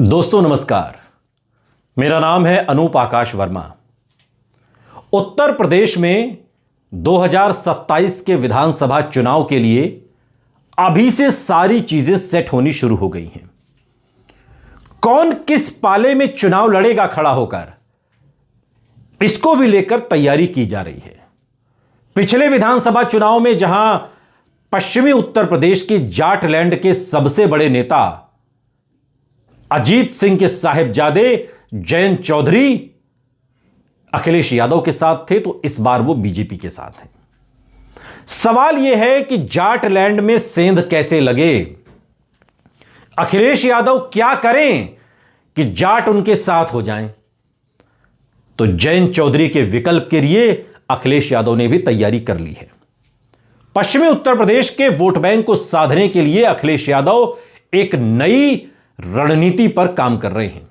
दोस्तों नमस्कार। मेरा नाम है अनूप आकाश वर्मा। उत्तर प्रदेश में 2027 के विधानसभा चुनाव के लिए अभी से सारी चीजें सेट होनी शुरू हो गई हैं। कौन किस पाले में चुनाव लड़ेगा खड़ा होकर, इसको भी लेकर तैयारी की जा रही है। पिछले विधानसभा चुनाव में जहां पश्चिमी उत्तर प्रदेश के जाटलैंड के सबसे बड़े नेता अजीत सिंह के साहिबजादे जयंत चौधरी अखिलेश यादव के साथ थे, तो इस बार वो बीजेपी के साथ हैं। सवाल यह है कि जाटलैंड में सेंध कैसे लगे, अखिलेश यादव क्या करें कि जाट उनके साथ हो जाएं। तो जयंत चौधरी के विकल्प के लिए अखिलेश यादव ने भी तैयारी कर ली है। पश्चिमी उत्तर प्रदेश के वोट बैंक को साधने के लिए अखिलेश यादव एक नई रणनीति पर काम कर रहे हैं।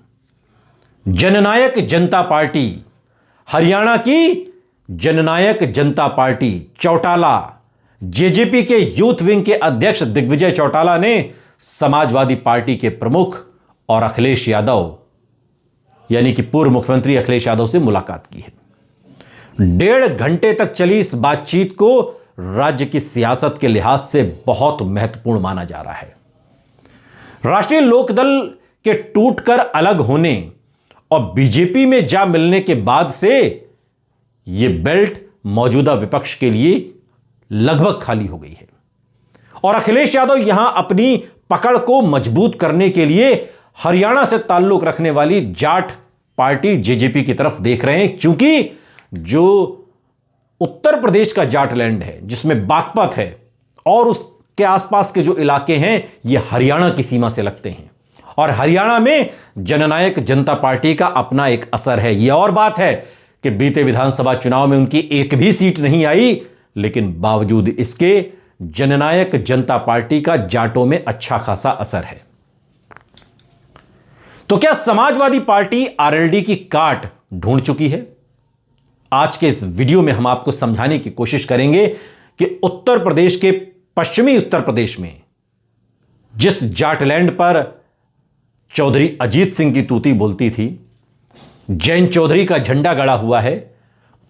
जननायक जनता पार्टी, हरियाणा की जननायक जनता पार्टी चौटाला, जेजेपी के यूथ विंग के अध्यक्ष दिग्विजय चौटाला ने समाजवादी पार्टी के प्रमुख और अखिलेश यादव यानी कि पूर्व मुख्यमंत्री अखिलेश यादव से मुलाकात की है। 1.5 घंटे तक चली इस बातचीत को राज्य की सियासत के लिहाज से बहुत महत्वपूर्ण माना जा रहा है। राष्ट्रीय लोकदल के टूटकर अलग होने और बीजेपी में जा मिलने के बाद से यह बेल्ट मौजूदा विपक्ष के लिए लगभग खाली हो गई है और अखिलेश यादव यहां अपनी पकड़ को मजबूत करने के लिए हरियाणा से ताल्लुक रखने वाली जाट पार्टी जेजेपी की तरफ देख रहे हैं, क्योंकि जो उत्तर प्रदेश का जाटलैंड है जिसमें बागपत है और उसके आसपास के जो इलाके हैं ये हरियाणा की सीमा से लगते हैं और हरियाणा में जननायक जनता पार्टी का अपना एक असर है। यह और बात है कि बीते विधानसभा चुनाव में उनकी एक भी सीट नहीं आई, लेकिन बावजूद इसके जननायक जनता पार्टी का जाटों में अच्छा खासा असर है। तो क्या समाजवादी पार्टी आरएलडी की काट ढूंढ चुकी है? आज के इस वीडियो में हम आपको समझाने की कोशिश करेंगे कि उत्तर प्रदेश के पश्चिमी उत्तर प्रदेश में जिस जाटलैंड पर चौधरी अजीत सिंह की तूती बोलती थी, जयंत चौधरी का झंडा गड़ा हुआ है,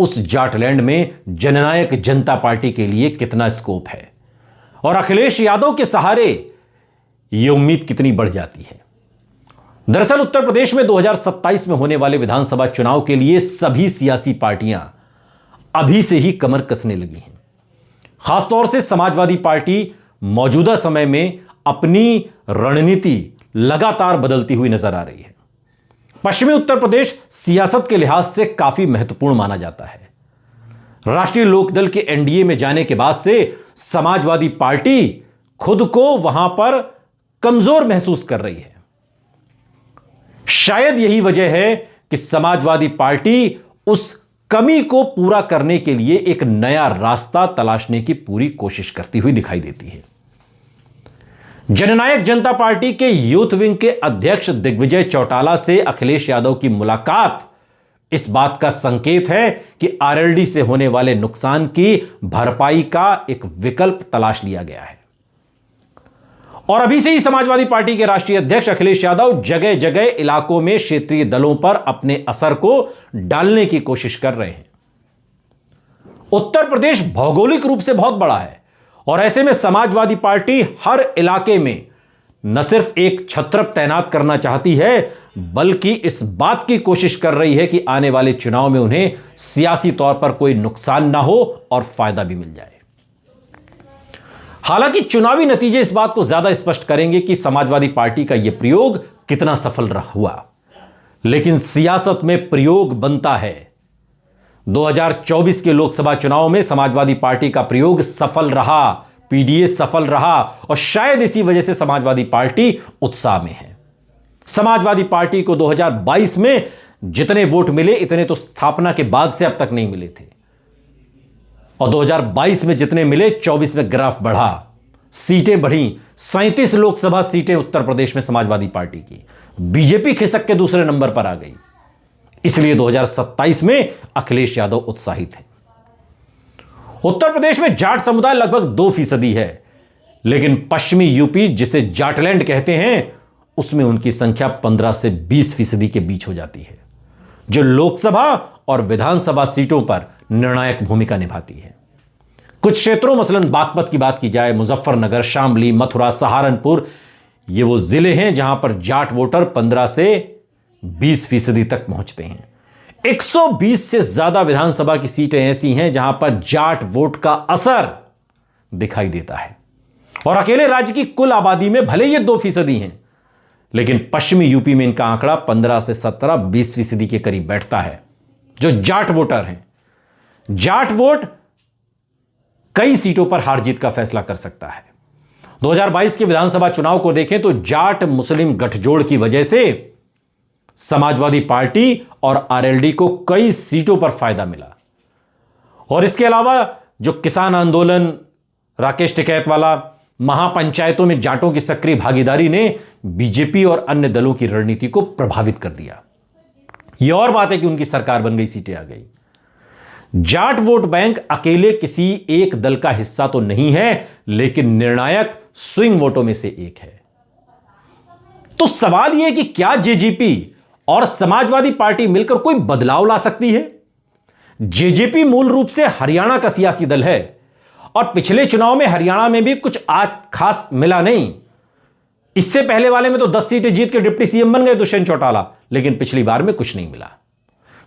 उस जाटलैंड में जननायक जनता पार्टी के लिए कितना स्कोप है और अखिलेश यादव के सहारे यह उम्मीद कितनी बढ़ जाती है। दरअसल उत्तर प्रदेश में 2027 में होने वाले विधानसभा चुनाव के लिए सभी सियासी पार्टियां अभी से ही कमर कसने लगी हैं। खासतौर से समाजवादी पार्टी मौजूदा समय में अपनी रणनीति लगातार बदलती हुई नजर आ रही है। पश्चिमी उत्तर प्रदेश सियासत के लिहाज से काफी महत्वपूर्ण माना जाता है। राष्ट्रीय लोकदल के एनडीए में जाने के बाद से समाजवादी पार्टी खुद को वहां पर कमजोर महसूस कर रही है। शायद यही वजह है कि समाजवादी पार्टी उस कमी को पूरा करने के लिए एक नया रास्ता तलाशने की पूरी कोशिश करती हुई दिखाई देती है। जननायक जनता पार्टी के यूथ विंग के अध्यक्ष दिग्विजय चौटाला से अखिलेश यादव की मुलाकात इस बात का संकेत है कि आरएलडी से होने वाले नुकसान की भरपाई का एक विकल्प तलाश लिया गया है और अभी से ही समाजवादी पार्टी के राष्ट्रीय अध्यक्ष अखिलेश यादव जगह जगह इलाकों में क्षेत्रीय दलों पर अपने असर को डालने की कोशिश कर रहे हैं। उत्तर प्रदेश भौगोलिक रूप से बहुत बड़ा है और ऐसे में समाजवादी पार्टी हर इलाके में न सिर्फ एक छत्रप तैनात करना चाहती है, बल्कि इस बात की कोशिश कर रही है कि आने वाले चुनाव में उन्हें सियासी तौर पर कोई नुकसान ना हो और फायदा भी मिल जाए। हालांकि चुनावी नतीजे इस बात को ज्यादा स्पष्ट करेंगे कि समाजवादी पार्टी का यह प्रयोग कितना सफल हुआ, लेकिन सियासत में प्रयोग बनता है। 2024 के लोकसभा चुनाव में समाजवादी पार्टी का प्रयोग सफल रहा, पीडीए सफल रहा और शायद इसी वजह से समाजवादी पार्टी उत्साह में है। समाजवादी पार्टी को 2022 में जितने वोट मिले इतने तो स्थापना के बाद से अब तक नहीं मिले थे और 2022 में जितने मिले 24 में ग्राफ बढ़ा, सीटें बढ़ी। 37 लोकसभा सीटें उत्तर प्रदेश में समाजवादी पार्टी की, बीजेपी खिसक के दूसरे नंबर पर आ गई। इसलिए 2027 में अखिलेश यादव उत्साहित हैं। उत्तर प्रदेश में जाट समुदाय लगभग 2% है, लेकिन पश्चिमी यूपी जिसे जाटलैंड कहते हैं उसमें उनकी संख्या 15 से 20% के बीच हो जाती है, जो लोकसभा और विधानसभा सीटों पर निर्णायक भूमिका निभाती है। कुछ क्षेत्रों मसलन बागपत की बात की जाए, मुजफ्फरनगर, शामली, मथुरा, सहारनपुर, ये वो जिले हैं जहां पर जाट वोटर 15 से 20% तक पहुंचते हैं। 120 से ज्यादा विधानसभा की सीटें ऐसी हैं जहां पर जाट वोट का असर दिखाई देता है। और अकेले राज्य की कुल आबादी में भले ये 2% हैं, लेकिन पश्चिमी यूपी में इनका आंकड़ा 15 से 17-20% के करीब बैठता है, जो जाट वोटर हैं। जाट वोट कई सीटों पर हार जीत का फैसला कर सकता है। 2022 के विधानसभा चुनाव को देखें तो जाट मुस्लिम गठजोड़ की वजह से समाजवादी पार्टी और आरएलडी को कई सीटों पर फायदा मिला। और इसके अलावा जो किसान आंदोलन, राकेश टिकैत वाला, महापंचायतों में जाटों की सक्रिय भागीदारी ने बीजेपी और अन्य दलों की रणनीति को प्रभावित कर दिया। यह और बात है कि उनकी सरकार बन गई, सीटें आ गई। जाट वोट बैंक अकेले किसी एक दल का हिस्सा तो नहीं है, लेकिन निर्णायक स्विंग वोटों में से एक है। तो सवाल यह कि क्या जेजेपी और समाजवादी पार्टी मिलकर कोई बदलाव ला सकती है? जेजेपी मूल रूप से हरियाणा का सियासी दल है और पिछले चुनाव में हरियाणा में भी कुछ आज खास मिला नहीं। इससे पहले वाले में तो 10 सीटें जीत के डिप्टी सीएम बन गए दुष्यंत चौटाला, लेकिन पिछली बार में कुछ नहीं मिला।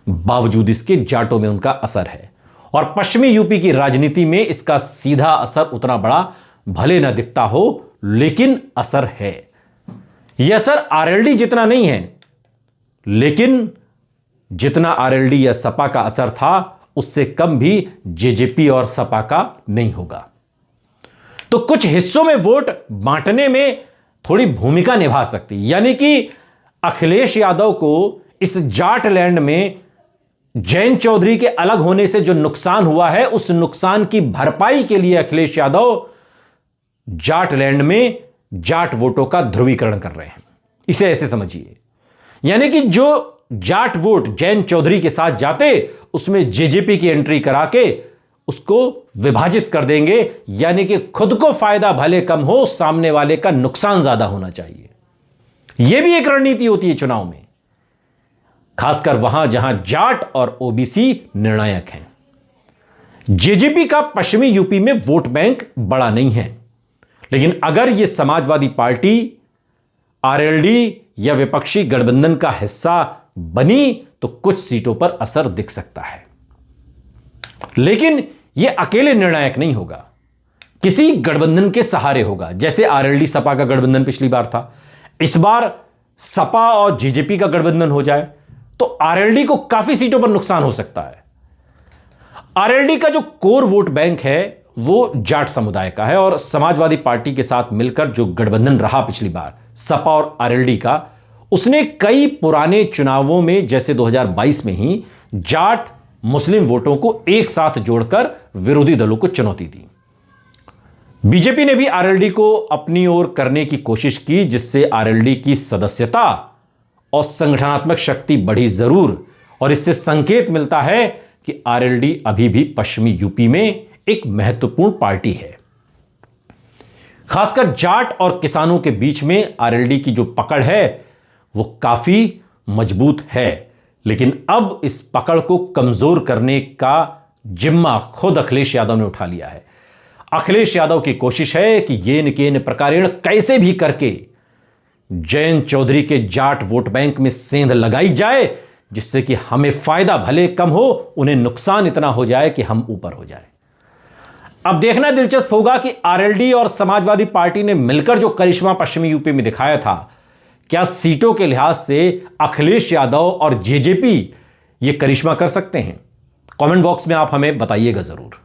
बावजूद इसके जाटों में उनका असर है और पश्चिमी यूपी की राजनीति में इसका सीधा असर उतना बड़ा भले न दिखता हो, लेकिन असर है। यह असर आरएलडी जितना नहीं है, लेकिन जितना आरएलडी या सपा का असर था उससे कम भी जेजेपी और सपा का नहीं होगा। तो कुछ हिस्सों में वोट बांटने में थोड़ी भूमिका निभा सकती, यानी कि अखिलेश यादव को इस जाट लैंड में जयंत चौधरी के अलग होने से जो नुकसान हुआ है, उस नुकसान की भरपाई के लिए अखिलेश यादव जाट लैंड में जाट वोटों का ध्रुवीकरण कर रहे हैं। इसे ऐसे समझिए, यानी कि जो जाट वोट जयंत चौधरी के साथ जाते, उसमें जेजेपी की एंट्री करा के उसको विभाजित कर देंगे, यानी कि खुद को फायदा भले कम हो, सामने वाले का नुकसान ज्यादा होना चाहिए। यह भी एक रणनीति होती है चुनाव में, खासकर वहां जहां जाट और ओबीसी निर्णायक हैं। जेजेपी का पश्चिमी यूपी में वोट बैंक बड़ा नहीं है, लेकिन अगर यह समाजवादी पार्टी, आरएलडी या विपक्षी गठबंधन का हिस्सा बनी तो कुछ सीटों पर असर दिख सकता है। लेकिन यह अकेले निर्णायक नहीं होगा, किसी गठबंधन के सहारे होगा। जैसे आरएलडी सपा का गठबंधन पिछली बार था, इस बार सपा और जेजेपी का गठबंधन हो जाए तो आरएलडी को काफी सीटों पर नुकसान हो सकता है। आरएलडी का जो कोर वोट बैंक है वो जाट समुदाय का है और समाजवादी पार्टी के साथ मिलकर जो गठबंधन रहा पिछली बार सपा और आरएलडी का, उसने कई पुराने चुनावों में जैसे 2022 में ही जाट मुस्लिम वोटों को एक साथ जोड़कर विरोधी दलों को चुनौती दी। बीजेपी ने भी आरएलडी को अपनी ओर करने की कोशिश की, जिससे आरएलडी की सदस्यता और संगठनात्मक शक्ति बढ़ी जरूर, और इससे संकेत मिलता है कि आरएलडी अभी भी पश्चिमी यूपी में एक महत्वपूर्ण पार्टी है। खासकर जाट और किसानों के बीच में आरएलडी की जो पकड़ है वो काफी मजबूत है, लेकिन अब इस पकड़ को कमजोर करने का जिम्मा खुद अखिलेश यादव ने उठा लिया है। अखिलेश यादव की कोशिश है कि येन केन प्रकारेण कैसे भी करके जयंत चौधरी के जाट वोट बैंक में सेंध लगाई जाए, जिससे कि हमें फायदा भले कम हो, उन्हें नुकसान इतना हो जाए कि हम ऊपर हो जाए। अब देखना दिलचस्प होगा कि आरएलडी और समाजवादी पार्टी ने मिलकर जो करिश्मा पश्चिमी यूपी में दिखाया था, क्या सीटों के लिहाज से अखिलेश यादव और जेजेपी ये करिश्मा कर सकते हैं? कमेंट बॉक्स में आप हमें बताइएगा जरूर।